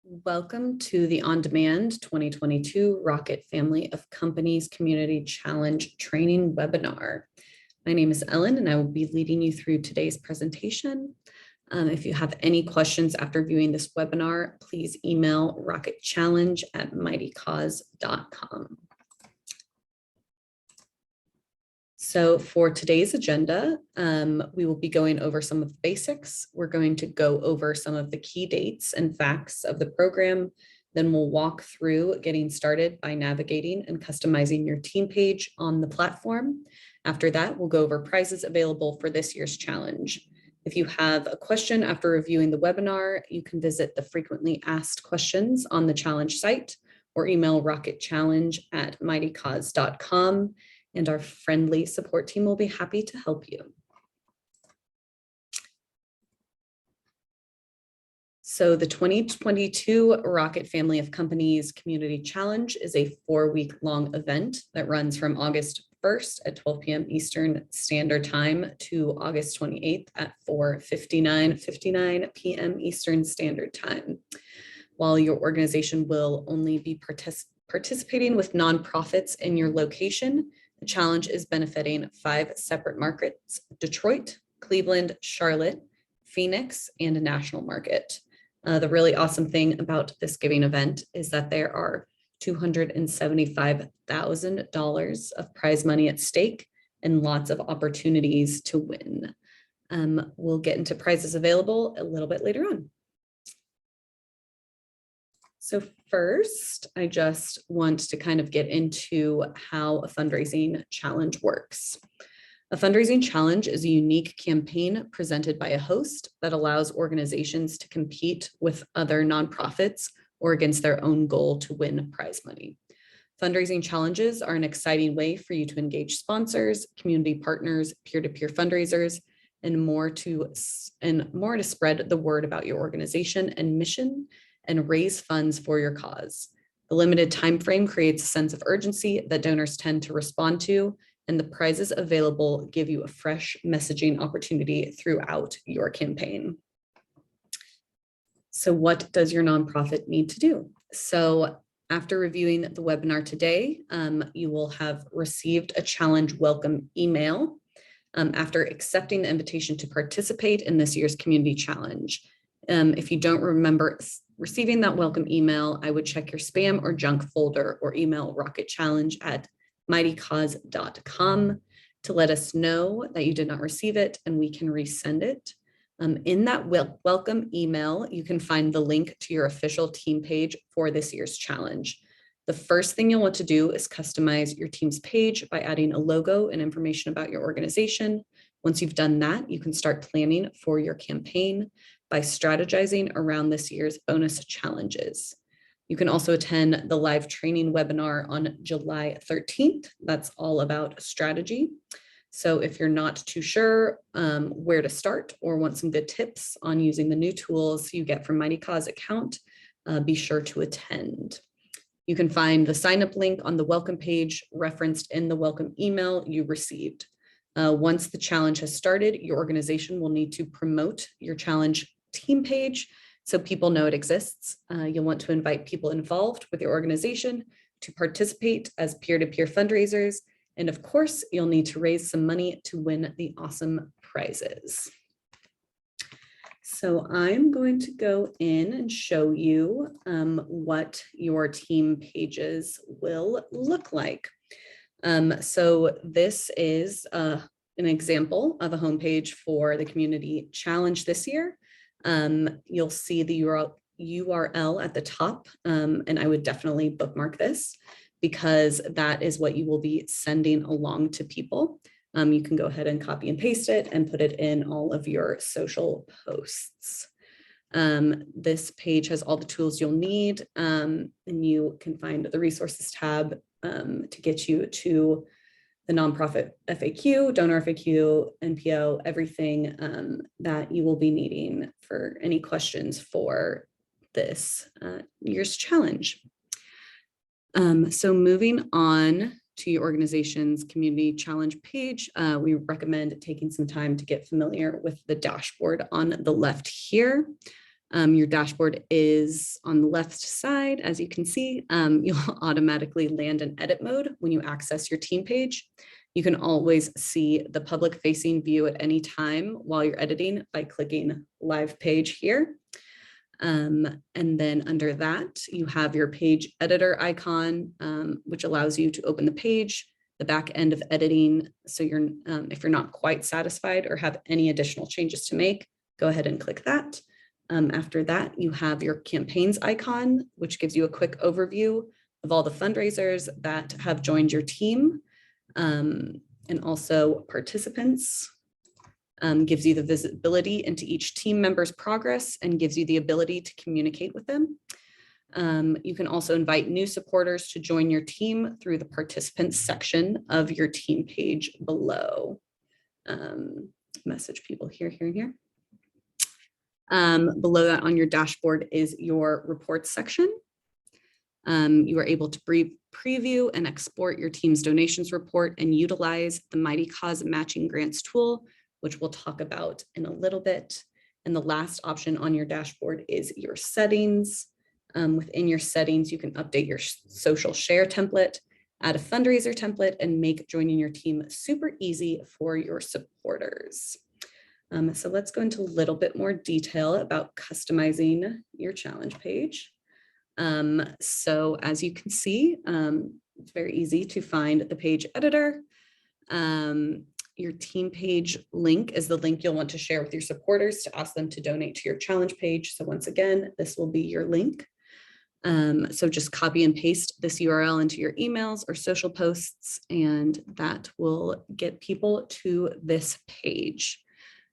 Welcome to the On-Demand 2022 Rocket Family of Companies Community Challenge Training Webinar. My name is Ellen and I will be leading you through today's presentation. If you have any questions after viewing this webinar, please email rocketchallenge@mightycause.com. So for today's agenda, we will be going over some of the basics. We're going to go over some of the key dates and facts of the program. Then we'll walk through getting started by navigating and customizing your team page on the platform. After that, we'll go over prizes available for this year's challenge. If you have a question after reviewing the webinar, you can visit the frequently asked questions on the challenge site or email rocketchallenge@mightycause.com. And our friendly support team will be happy to help you. So the 2022 Rocket Family of Companies Community Challenge is a 4-week-long event that runs from August 1st at 12 p.m. Eastern Standard Time to August 28th at 4:59 p.m. Eastern Standard Time. While your organization will only be participating with nonprofits in your location, the challenge is benefiting 5 separate markets: Detroit, Cleveland, Charlotte, Phoenix, and a national market. The really awesome thing about this giving event is that there are $275,000 of prize money at stake and lots of opportunities to win. We'll get into prizes available a little bit later on. So first, I just want to kind of get into how a fundraising challenge works. A fundraising challenge is a unique campaign presented by a host that allows organizations to compete with other nonprofits or against their own goal to win prize money. Fundraising challenges are an exciting way for you to engage sponsors, community partners, peer-to-peer fundraisers, and more to spread the word about your organization and mission and raise funds for your cause. The limited time frame creates a sense of urgency that donors tend to respond to, and the prizes available give you a fresh messaging opportunity throughout your campaign. So what does your nonprofit need to do? So after reviewing the webinar today, you will have received a challenge welcome email after accepting the invitation to participate in this year's community challenge. If you don't remember receiving that welcome email, I would check your spam or junk folder or email rocketchallenge@mightycause.com to let us know that you did not receive it and we can resend it. In that welcome email, you can find the link to your official team page for this year's challenge. The first thing you'll want to do is customize your team's page by adding a logo and information about your organization. Once you've done that, you can start planning for your campaign by strategizing around this year's bonus challenges. You can also attend the live training webinar on July 13th. That's all about strategy. So if you're not too sure where to start or want some good tips on using the new tools you get from Mighty Cause account, be sure to attend. You can find the sign up link on the welcome page referenced in the welcome email you received. Once the challenge has started, your organization will need to promote your challenge team page so people know it exists. You'll want to invite people involved with your organization to participate as peer-to-peer fundraisers. And of course, you'll need to raise some money to win the awesome prizes. So I'm going to go in and show you what your team pages will look like. So this is an example of a homepage for the community challenge this year. You'll see the URL at the top, and I would definitely bookmark this because that is what you will be sending along to people. You can go ahead and copy and paste it and put it in all of your social posts. This page has all the tools you'll need, and you can find the resources tab to get you to the nonprofit FAQ, donor FAQ, NPO, everything that you will be needing for any questions for this year's challenge. So moving on to your organization's community challenge page, we recommend taking some time to get familiar with the dashboard on the left here. Your dashboard is on the left side, as you can see. You'll automatically land in edit mode when you access your team page. You can always see the public facing view at any time while you're editing by clicking live page here. And then under that, you have your page editor icon, which allows you to open the page, the back end of editing. So you're, if you're not quite satisfied or have any additional changes to make, go ahead and click that. After that, you have your campaigns icon, which gives you a quick overview of all the fundraisers that have joined your team. And also participants, gives you the visibility into each team member's progress and gives you the ability to communicate with them. You can also invite new supporters to join your team through the participants section of your team page below. Message people here, here, and here. Below that on your dashboard is your reports section. You are able to preview and export your team's donations report and utilize the Mighty Cause Matching Grants tool, which we'll talk about in a little bit. And the last option on your dashboard is your settings. Within your settings, you can update your social share template, add a fundraiser template, and make joining your team super easy for your supporters. So let's go into a little bit more detail about customizing your challenge page. So as you can see, it's very easy to find the page editor. Your team page link is the link you'll want to share with your supporters to ask them to donate to your challenge page. So once again, this will be your link. So just copy and paste this URL into your emails or social posts, and that will get people to this page.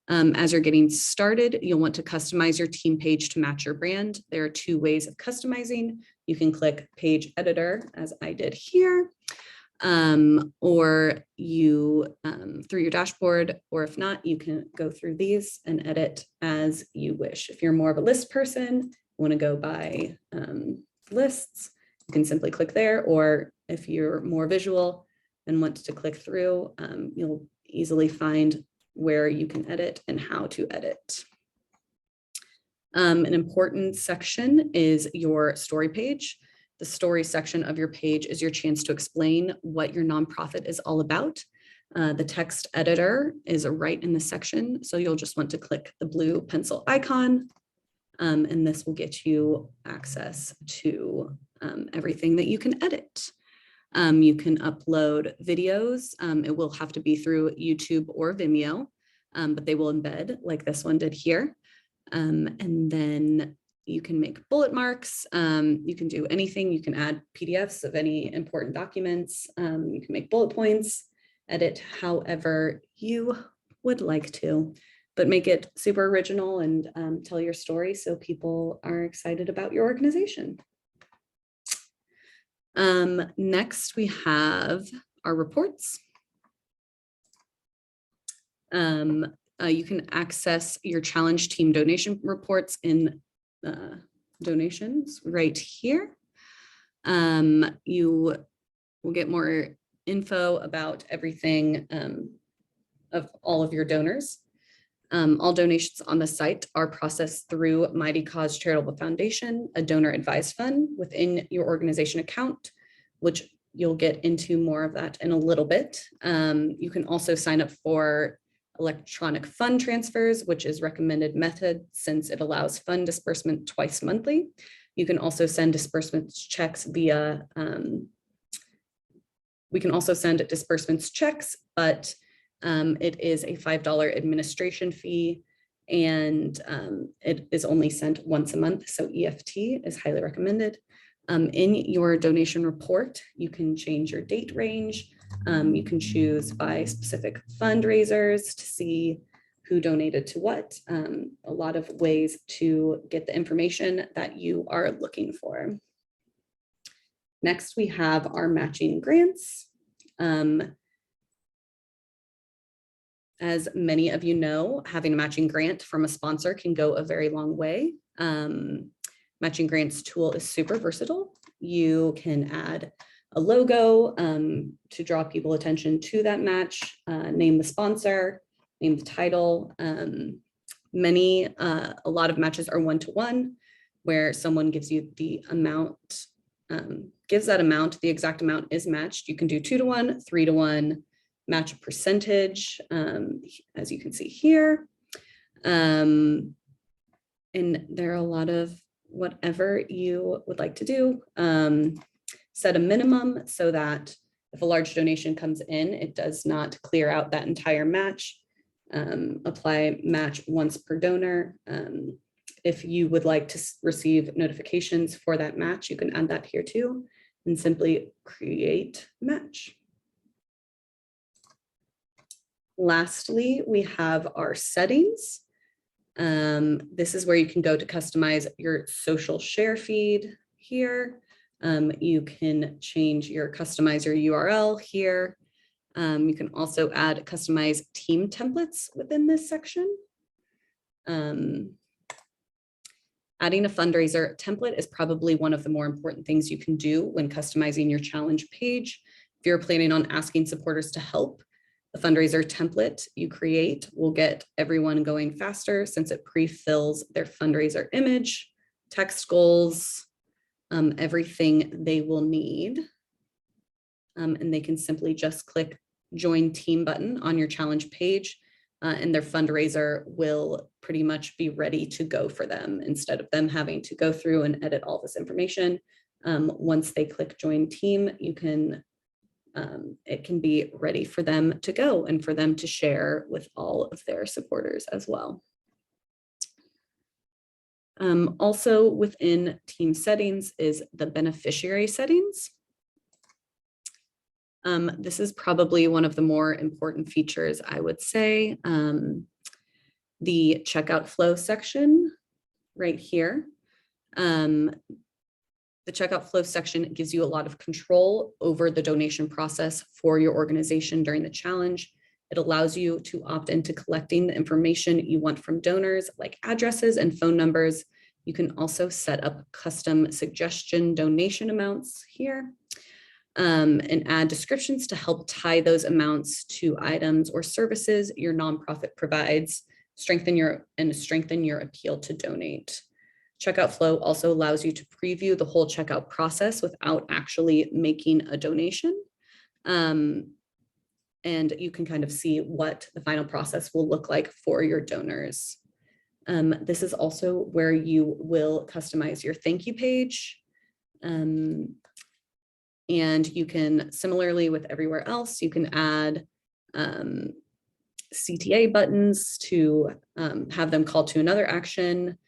As you're getting started, you'll want to customize your team page to match your brand. There are two ways of customizing. You can click page editor, as I did here, or you through your dashboard, or if not, you can go through these and edit as you wish. If you're more of a list person, want to go by lists, you can simply click there, or if you're more visual and want to click through, you'll easily find where you can edit and how to edit. An important section is your story page. The story section of your page is your chance to explain what your nonprofit is all about. The text editor is right in the section, so you'll just want to click the blue pencil icon, and this will get you access to everything that you can edit. You can upload videos. It will have to be through YouTube or Vimeo, but they will embed like this one did here. And then you can make bullet marks. You can do anything. You can add PDFs of any important documents. You can make bullet points, edit however you would like to, but make it super original and tell your story so people are excited about your organization. Next, we have our reports. You can access your challenge team donation reports in donations right here. You will get more info about everything of all of your donors. All donations on the site are processed through Mighty Cause Charitable Foundation, a donor advised fund within your organization account, which you'll get into more of that in a little bit. You can also sign up for electronic fund transfers, which is recommended method since it allows fund disbursement twice monthly. You can also send disbursements checks via, we can also send disbursements checks, but it is a $5 administration fee, and it is only sent once a month. So EFT is highly recommended. In your donation report, you can change your date range. You can choose by specific fundraisers to see who donated to what. A lot of ways to get the information that you are looking for. Next, we have our matching grants. As many of you know, having a matching grant from a sponsor can go a very long way. Matching grants tool is super versatile. You can add a logo to draw people attention to that match, name the sponsor, name the title, A lot of matches are one-to-one, where someone gives you the amount, gives that amount, the exact amount is matched. You can do 2-to-1, 3-to-1, match a percentage, as you can see here. And there are a lot of whatever you would like to do. Set a minimum so that if a large donation comes in, it does not clear out that entire match. Apply match once per donor. If you would like to receive notifications for that match, you can add that here too, and simply create match. Lastly, we have our settings. This is where you can go to customize your social share feed here. You can customize your URL here. You can also add customize team templates within this section. Adding a fundraiser template is probably one of the more important things you can do when customizing your challenge page. If you're planning on asking supporters to help, the fundraiser template you create will get everyone going faster since it pre-fills their fundraiser image, text goals, everything they will need. And they can simply just click join team button on your challenge page, and their fundraiser will pretty much be ready to go for them instead of them having to go through and edit all this information. Once they click join team, it can be ready for them to go and for them to share with all of their supporters as well. Also within team settings is the beneficiary settings. This is probably one of the more important features, I would say. The checkout flow section right here. The checkout flow section gives you a lot of control over the donation process for your organization during the challenge. It allows you to opt into collecting the information you want from donors, like addresses and phone numbers. You can also set up custom suggestion donation amounts here. And add descriptions to help tie those amounts to items or services your nonprofit provides, strengthen your appeal to donate. Checkout flow also allows you to preview the whole checkout process without actually making a donation. And you can kind of see what the final process will look like for your donors. This is also where you will customize your thank you page. And you can, similarly with everywhere else, you can add CTA buttons to have them call to another action.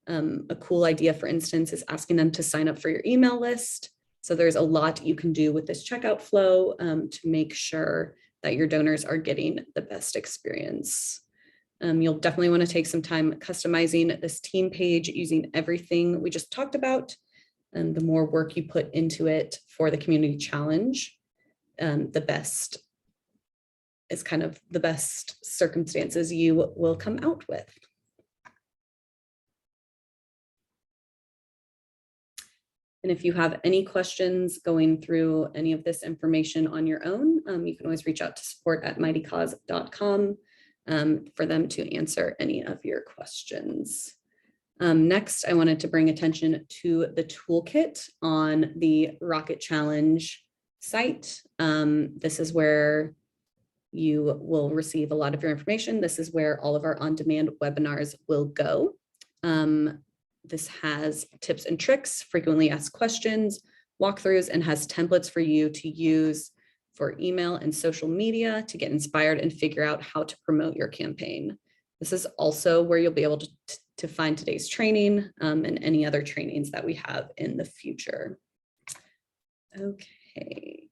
A cool idea, for instance, is asking them to sign up for your email list. So there's a lot you can do with this checkout flow to make sure that your donors are getting the best experience. You'll definitely want to take some time customizing this team page using everything we just talked about. And the more work you put into it for the community challenge, the best is kind of the best circumstances you will come out with. And if you have any questions going through any of this information on your own, you can always reach out to support@mightycause.com for them to answer any of your questions. Next, I wanted to bring attention to the toolkit on the Rocket Challenge site. This is where you will receive a lot of your information. This is where all of our on-demand webinars will go. This has tips and tricks, frequently asked questions, walkthroughs, and has templates for you to use for email and social media to get inspired and figure out how to promote your campaign. This is also where you'll be able to find today's training and any other trainings that we have in the future. Okay.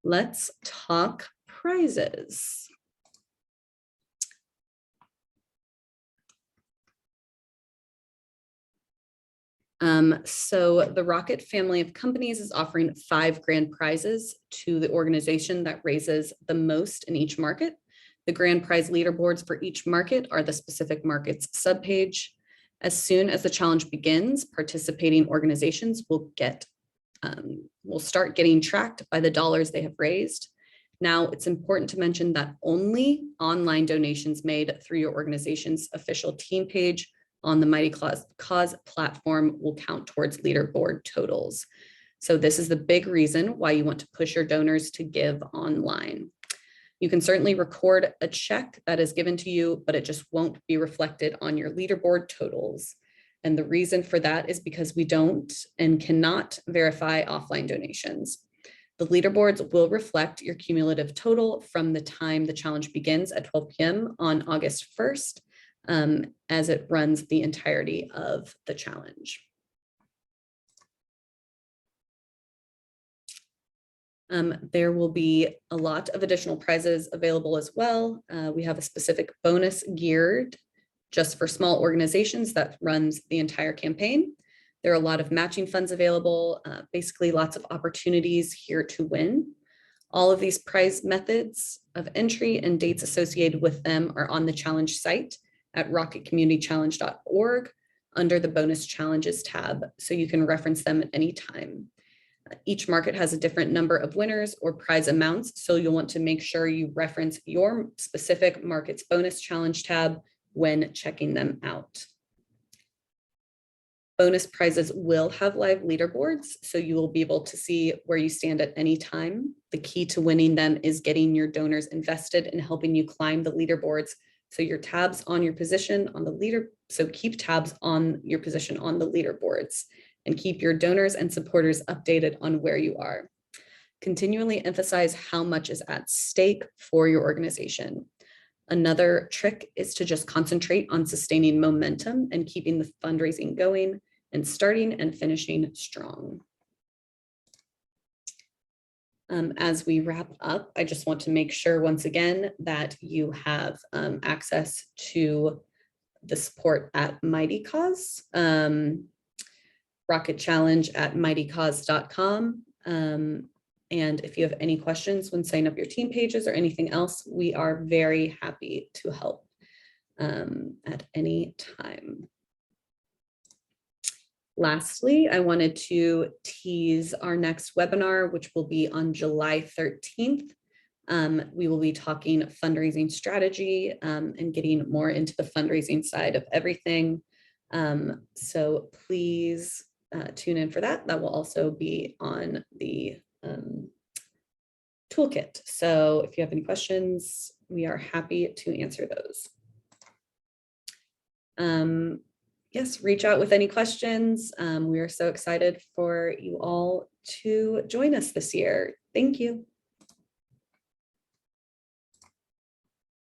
Let's talk prizes. So the Rocket family of companies is offering 5 grand prizes to the organization that raises the most in each market. The grand prize leaderboards for each market are the specific markets subpage. As soon as the challenge begins, participating organizations will get will start getting tracked by the dollars they have raised. Now, it's important to mention that only online donations made through your organization's official team page on the Mighty Cause platform will count towards leaderboard totals. So this is the big reason why you want to push your donors to give online. You can certainly record a check that is given to you, but it just won't be reflected on your leaderboard totals. And the reason for that is because we don't and cannot verify offline donations. The leaderboards will reflect your cumulative total from the time the challenge begins at 12 p.m. on August 1st, as it runs the entirety of the challenge. There will be a lot of additional prizes available as well. We have a specific bonus geared just for small organizations that runs the entire campaign. There are a lot of matching funds available, basically lots of opportunities here to win. All of these prize methods of entry and dates associated with them are on the challenge site at rocketcommunitychallenge.org under the bonus challenges tab, so you can reference them at any time. Each market has a different number of winners or prize amounts, so you'll want to make sure you reference your specific market's bonus challenge tab when checking them out. Bonus prizes will have live leaderboards, so you will be able to see where you stand at any time. The key to winning them is getting your donors invested in helping you climb the leaderboards. So your tabs on your position on the keep tabs on your position on the leaderboards and keep your donors and supporters updated on where you are. Continually emphasize how much is at stake for your organization. Another trick is to just concentrate on sustaining momentum and keeping the fundraising going and starting and finishing strong. As we wrap up, I just want to make sure once again that you have access to the support at Mighty Cause, Rocket Challenge at mightycause.com. And if you have any questions when setting up your team pages or anything else, we are very happy to help at any time. Lastly, I wanted to tease our next webinar, which will be on July 13th. We will be talking fundraising strategy and getting more into the fundraising side of everything. So please tune in for that. That will also be on the toolkit. So if you have any questions, we are happy to answer those. Yes, reach out with any questions. We are so excited for you all to join us this year. Thank you.